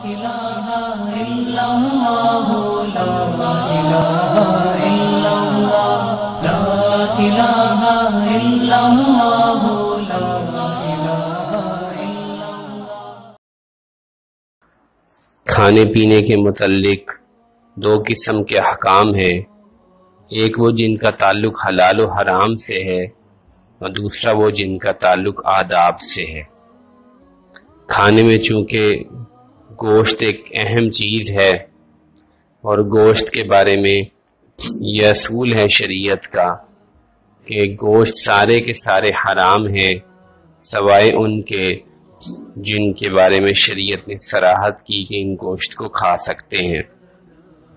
إله إلا الله لا إله إلا الله لا إله إلا الله لا إله إلا الله۔ کھانے پینے کے متعلق دو قسم کے احکام ہیں، ایک وہ جن کا تعلق حلال و حرام سے ہے اور دوسرا وہ جن کا تعلق آداب سے ہے۔ کھانے میں چونکہ گوشت ایک اہم چیز ہے اور گوشت کے بارے میں یہ اصول ہے شریعت کا کہ گوشت سارے کے سارے حرام ہیں سوائے ان کے جن کے بارے میں شریعت نے صراحت کی کہ ان گوشت کو کھا سکتے ہیں۔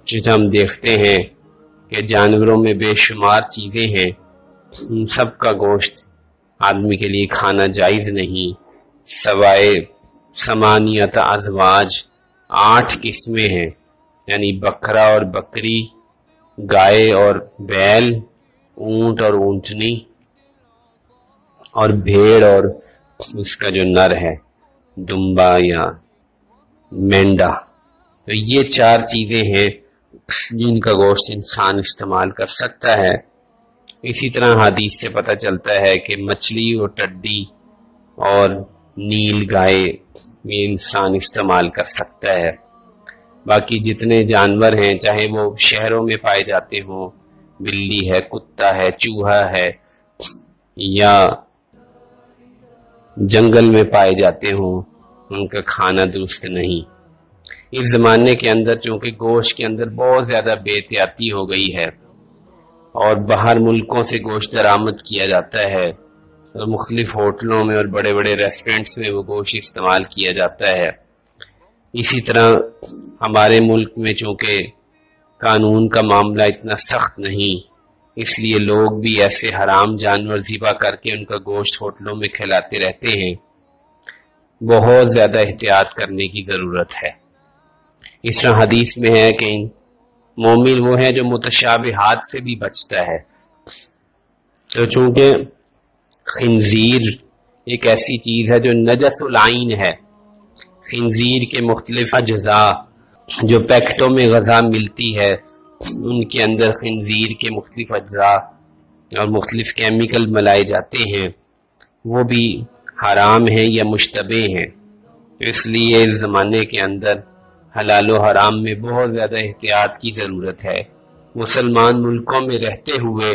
جس ہم دیکھتے ہیں کہ جانوروں میں بے شمار چیزیں ہیں، ان سب کا گوشت آدمی کے لیے کھانا جائز نہیں سوائے ثمانیت ازواج، 8 قسمیں ہیں، یعنی بکرا اور بکری، گائے اور بیل، اونٹ اور اونٹنی، اور بھیڑ اور اس کا جو نر ہے دمبا یا مینڈا۔ تو یہ 4 چیزیں ہیں جن کا گوشت انسان استعمال کر سکتا ہے۔ اسی طرح حدیث سے پتہ چلتا ہے کہ مچھلی اور ٹڈی اور نیل گائے یہ انسان استعمال کر سکتا ہے۔ باقی جتنے جانور ہیں چاہے وہ شہروں میں پائے جاتے ہوں، بلی ہے، کتا ہے، چوہا ہے، یا جنگل میں پائے جاتے ہوں، ان کا کھانا درست نہیں۔ اس زمانے کے اندر چونکہ گوشت کے اندر بہت زیادہ بے احتیاطی ہو گئی ہے اور باہر ملکوں سے گوشت درآمد کیا جاتا ہے اور مختلف ہوٹلوں میں اور بڑے بڑے ریسٹورنٹس میں وہ گوشت استعمال کیا جاتا ہے۔ اسی طرح ہمارے ملک میں چونکہ قانون کا معاملہ اتنا سخت نہیں، اس لیے لوگ بھی ایسے حرام جانور ذبح کر کے ان کا گوشت ہوٹلوں میں کھلاتے رہتے ہیں۔ بہت زیادہ احتیاط کرنے کی ضرورت ہے۔ اس طرح حدیث میں ہے کہ مومن وہ ہے جو متشابہات سے بھی بچتا ہے۔ تو چونکہ خنزیر ایک ایسی چیز ہے جو نجس العین ہے، خنزیر کے مختلف اجزاء جو پیکٹوں میں غذا ملتی ہے ان کے اندر خنزیر کے مختلف اجزاء اور مختلف کیمیکل ملائے جاتے ہیں، وہ بھی حرام ہیں یا مشتبہ ہیں۔ اس لیے اس زمانے کے اندر حلال و حرام میں بہت زیادہ احتیاط کی ضرورت ہے۔ مسلمان ملکوں میں رہتے ہوئے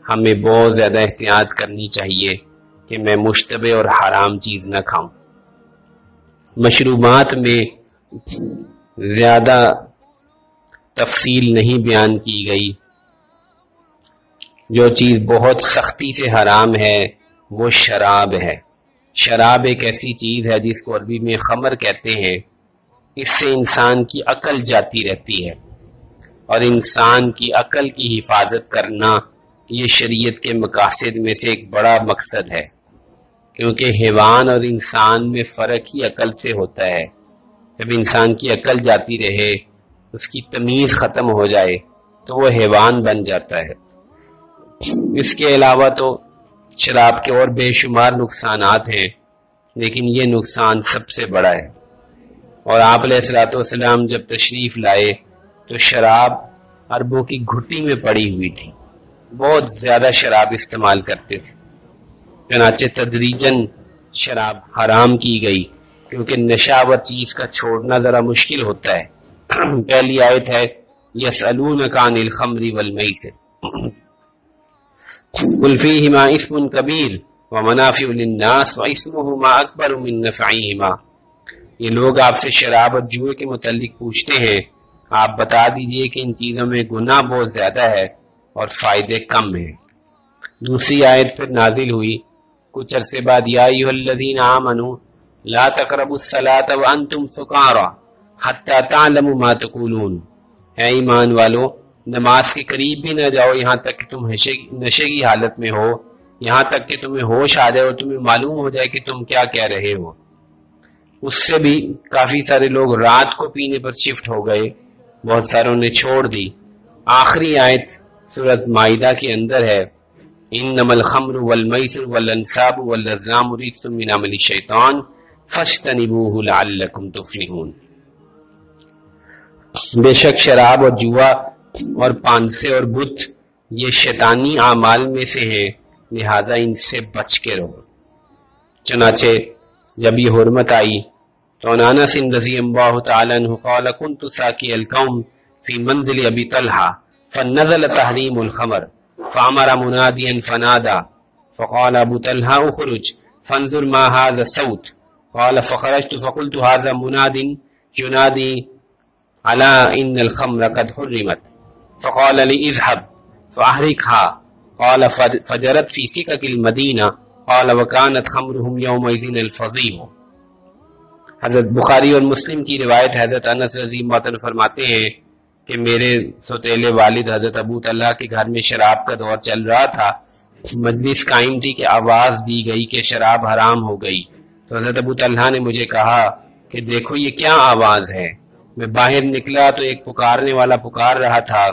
ہمیں بہت زیادہ احتیاط کرنی چاہیے کہ میں مشتبہ اور حرام چیز نہ کھاؤں۔ مشروبات میں زیادہ تفصیل نہیں بیان کی گئی۔ جو چیز بہت سختی سے حرام ہے وہ شراب ہے۔ شراب ایک ایسی چیز ہے جس کو عربی میں خمر کہتے ہیں۔ اس سے انسان کی عقل جاتی رہتی ہے اور انسان کی عقل کی حفاظت کرنا یہ شریعت کے مقاصد میں سے ایک بڑا مقصد ہے، کیونکہ حیوان اور انسان میں فرق ہی عقل سے ہوتا ہے۔ جب انسان کی عقل جاتی رہے، اس کی تمیز ختم ہو جائے تو وہ حیوان بن جاتا ہے۔ اس کے علاوہ تو شراب کے اور بے شمار نقصانات ہیں، لیکن یہ نقصان سب سے بڑا ہے۔ اور آپ علیہ الصلوۃ والسلام جب تشریف لائے تو شراب عربوں کی گھٹی میں پڑی ہوئی تھی، بہت زیادہ شراب استعمال کرتے تھے۔ چنانچہ تدریجاً شراب حرام کی گئی، کیونکہ نشہ چیز کا چھوڑنا ذرا مشکل ہوتا ہے۔ پہلی آیت ہے یسألونک عن الخمر والمیسر قل فیہما اسم کبیر ومنافع للناس واسمہما اکبر من نفعہما۔ یہ لوگ آپ سے شراب اور جوئے کے متعلق پوچھتے ہیں، آپ بتا دیجئے کہ ان چیزوں میں گناہ بہت زیادہ ہے اور فائدے کم ہیں۔ دوسری آیت پھر نازل ہوئی کچھ عرصے بعد، یا ایھا الذین آمنوا لا تقربوا الصلاۃ وانتم سکارى حتی تعلموا ما تقولون۔ اے ایمان والو، نماز کے قریب بھی نہ جاؤ یہاں تک کہ تم نشے کی حالت میں ہو، یہاں تک کہ تمہیں ہوش آ جائے اور تمہیں معلوم ہو جائے کہ تم کیا کہہ رہے ہو۔ اس سے بھی کافی سارے لوگ رات کو پینے پر شفٹ ہو گئے، بہت ساروں نے چھوڑ دی۔ آخری آیت سورۃ مائدہ کے اندر ہے انما الخمر والمیسر والانصاب والازلام رجس من عمل الشیطان فاجتنبوہ لعلکم تفلحون۔ بے شک شراب اور جوا اور پانسے اور بت یہ شیطانی اعمال میں سے ہیں، لہذا ان سے بچ کے رہو۔ چنانچہ جب یہ حرمت آئی تو عن انس رضی اللہ تعالی عنہ قال كنت ساقي القوم في منزل ابي طلحه فنزل تحريم الخمر فامر مناديا فنادى فقال ابو طلحه اخرج فانظر ما هذا الصوت قال فخرجت فقلت هذا مناد ينادي على ان الخمر قد حرمت فقال لي اذهب فاحرقها قال فجرت في سكك المدينه قال وكانت خمرهم يومئذ الفظيع۔ حضرت بخاری اور مسلم کی روایت، حضرت انس رضی اللہ عنہ فرماتے ہیں کہ میرے سوتیلے والد حضرت ابو طلحہ کے گھر میں شراب کا دور چل رہا تھا، مجلس قائم تھی کہ آواز دی گئی کہ شراب حرام ہو گئی، تو حضرت ابو طلحہ نے مجھے کہا کہ دیکھو یہ کیا آواز ہے۔ میں باہر نکلا تو ایک پکارنے والا پکار رہا تھا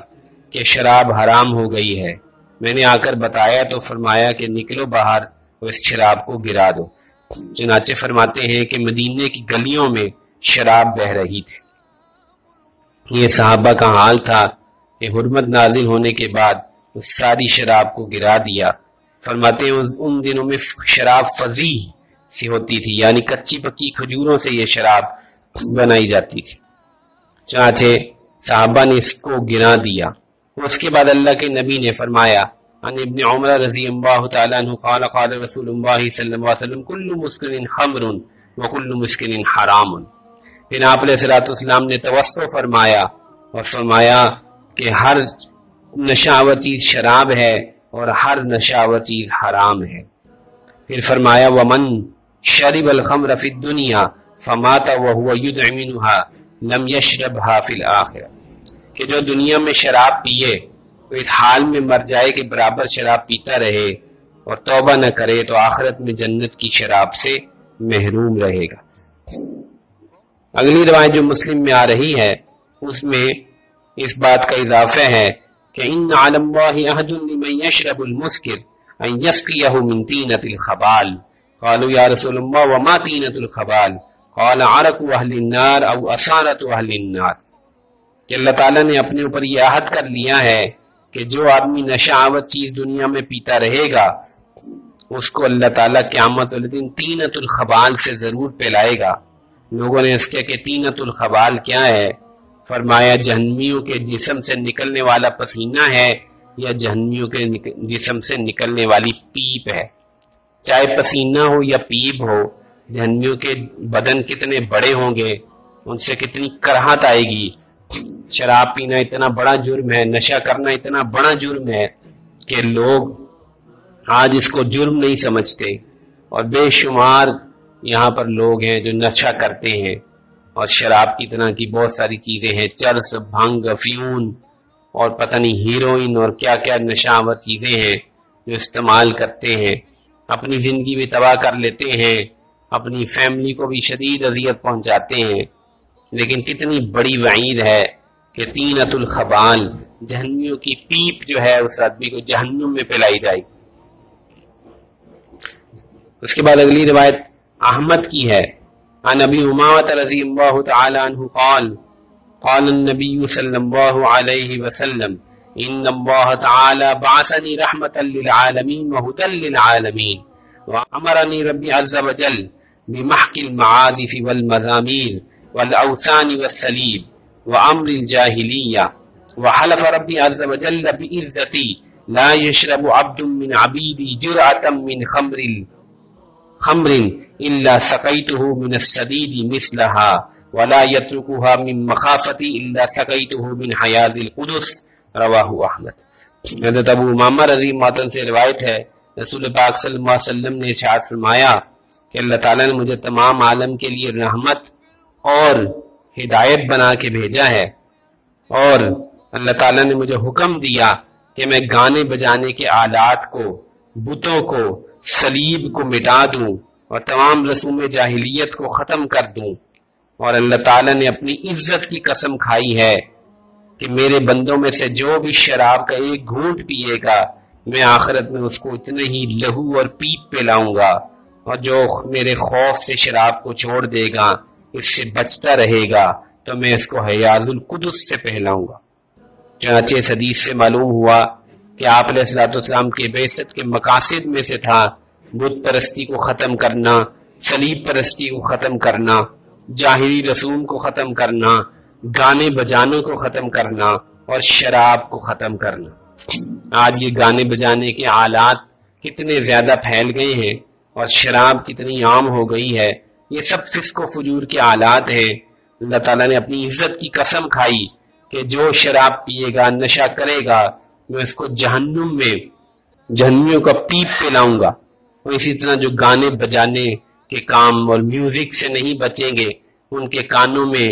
کہ شراب حرام ہو گئی ہے۔ میں نے آ کر بتایا تو فرمایا کہ نکلو باہر اور اس شراب کو گرا دو۔ چنانچہ فرماتے ہیں کہ مدینے کی گلیوں میں شراب بہ رہی تھی۔ یہ صحابہ کا حال تھا کہ حرمت نازل ہونے کے بعد اس ساری شراب کو گرا دیا۔ فرماتے ہیں ان دنوں میں شراب فضیح سی ہوتی تھی، یعنی کچی پکی کھجوروں سے یہ شراب بنائی جاتی تھی۔ چنانچہ صحابہ نے اس کو گرا دیا۔ اس کے بعد اللہ کے نبی نے فرمایا عن ابن عمر رضی اللہ تعالیٰ عنہ قال قال رسول اللہ صلی اللہ علیہ وسلم کل مسکر خمر وکل مسکر حرام۔ پھر آپ علیہ الصلوۃ والسلام نے توسع فرمایا اور فرمایا کہ ہر نشاور چیز شراب ہے اور ہر نشاور چیز حرام ہے۔ پھر فرمایا ومن شرب الخمر فی الدنیا فمات وهو یدعمنها لم یشربها فی الآخرہ، کہ جو دنیا میں شراب پیے تو اس حال میں مر جائے کہ برابر شراب پیتا رہے اور توبہ نہ کرے تو آخرت میں جنت کی شراب سے محروم رہے گا۔ اگلی روایت جو مسلم میں آ رہی ہے اس میں اس بات کا اضافہ ہے کہ ان علی اللہ عہد لمن یشرب المسکر ان یسقیہ من طینۃ الخبال قالوا یا رسول اللہ وما طینۃ الخبال قال عرق اہل النار او اثارۃ اہل النار، کہ اللہ تعالیٰ نے اپنے اوپر یہ عہد کر لیا ہے کہ جو آدمی نشہ آور چیز دنیا میں پیتا رہے گا اس کو اللہ تعالیٰ قیامت والے دن طینۃ الخبال سے ضرور پلائے گا۔ لوگوں نے اس کہ طینۃ الخبال کیا ہے؟ فرمایا جہنمیوں کے جسم سے نکلنے والا پسینہ ہے یا جہنمیوں کے جسم سے نکلنے والی پیپ ہے۔ چاہے پسینہ ہو یا پیپ ہو، جہنمیوں کے بدن کتنے بڑے ہوں گے، ان سے کتنی کراہت آئے گی۔ شراب پینا اتنا بڑا جرم ہے، نشہ کرنا اتنا بڑا جرم ہے کہ لوگ آج اس کو جرم نہیں سمجھتے، اور بے شمار یہاں پر لوگ ہیں جو نشہ کرتے ہیں، اور شراب کی طرح کی بہت ساری چیزیں ہیں، چرس، بھنگ، افیون اور پتہ نہیں ہیروئن اور کیا کیا نشہ آور چیزیں ہیں جو استعمال کرتے ہیں، اپنی زندگی بھی تباہ کر لیتے ہیں، اپنی فیملی کو بھی شدید اذیت پہنچاتے ہیں۔ لیکن کتنی بڑی وعید ہے کہ طینۃ الخبال، جہنمیوں کی پیپ جو ہے اس آدمی کو جہنم میں پلائی جائے۔ اس کے بعد اگلی روایت احمد کی ہے، عن ابی امامہ رضی اللہ تعالی عنہ قال قال النبی صلی اللہ علیہ وسلم ان اللہ تعالی بعثنی رحمتا للعالمین وہدی للعالمین وامرنی ربی عز وجل بمحق المعازف والمزامیر والاوثان والصلیب وامر الجاہلیہ وحلف ربی عز وجل بعزتی لا يشرب عبد من عبیدی جرعة من خمر الا سقیته من السدید مثلها ولا يتركها من مخافتی الا سقیته من حیاض القدس رواہ احمد۔ حضرت ابو امامہ رضی اللہ عنہ سے روایت ہے، رسول پاک صلی اللہ علیہ وسلم نے ارشاد فرمایا کہ اللہ تعالیٰ نے مجھے تمام عالم کے لیے رحمت اور ہدایت بنا کے بھیجا ہے، اور اللہ تعالیٰ نے مجھے حکم دیا کہ میں گانے بجانے کے آلات کو، بتوں کو، صلیب کو مٹا دوں اور تمام رسوم جاہلیت کو ختم کر دوں، اور اللہ تعالیٰ نے اپنی عزت کی قسم کھائی ہے کہ میرے بندوں میں سے جو بھی شراب کا ایک گھونٹ پیے گا میں آخرت میں اس کو اتنے ہی لہو اور پیپ پلاؤں گا اور جو میرے خوف سے شراب کو چھوڑ دے گا، اس سے بچتا رہے گا، تو میں اس کو حیاض القدس سے پہلاؤں گا۔ چنانچہ اس حدیث سے معلوم ہوا کہ آپ علیہ الصلوۃ والسلام کے بعثت کے مقاصد میں سے تھا بت پرستی کو ختم کرنا، صلیب پرستی کو ختم کرنا، جاہلی رسوم کو ختم کرنا، گانے بجانے کو ختم کرنا اور شراب کو ختم کرنا۔ آج یہ گانے بجانے کے آلات کتنے زیادہ پھیل گئے ہیں اور شراب کتنی عام ہو گئی ہے، یہ سب فسق و فجور کے آلات ہیں۔ اللہ تعالیٰ نے اپنی عزت کی قسم کھائی کہ جو شراب پیے گا، نشہ کرے گا، میں اس کو جہنم میں جہنمیوں کا پیپ پلاؤں گا۔ اور اسی طرح جو گانے بجانے کے کام اور میوزک سے نہیں بچیں گے، ان کے کانوں میں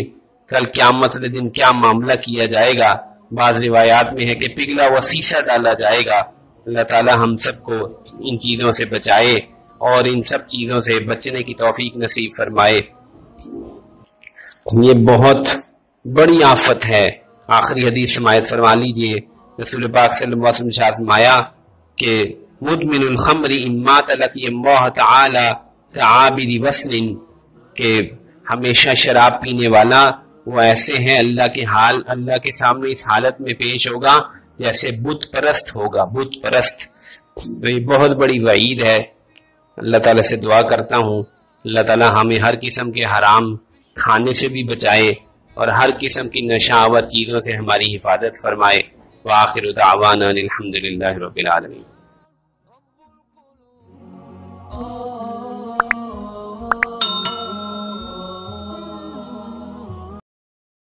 کل قیامت کے دن کیا معاملہ کیا جائے گا۔ بعض روایات میں ہے کہ پگھلا ہوا سیسا ڈالا جائے گا۔ اللہ تعالیٰ ہم سب کو ان چیزوں سے بچائے اور ان سب چیزوں سے بچنے کی توفیق نصیب فرمائے۔ یہ بہت بڑی آفت ہے۔ آخری حدیث سماعت فرما لیجئے، رسول پاک صلی اللہ علیہ وسلم نے فرمایا کہ مدمن الخمر ان مات لقی اللہ تعالی کعابد وصل، کہ ہمیشہ شراب پینے والا وہ ایسے ہیں اللہ کے سامنے اس حالت میں پیش ہوگا جیسے بت پرست ہوگا، بت پرست۔ تو یہ بہت بڑی وعید ہے۔ اللہ تعالیٰ سے دعا کرتا ہوں اللہ تعالیٰ ہمیں ہر قسم کے حرام کھانے سے بھی بچائے اور ہر قسم کی نشہ آور چیزوں سے ہماری حفاظت فرمائے۔ وآخر دعوانا الحمدللہ رب العالمین۔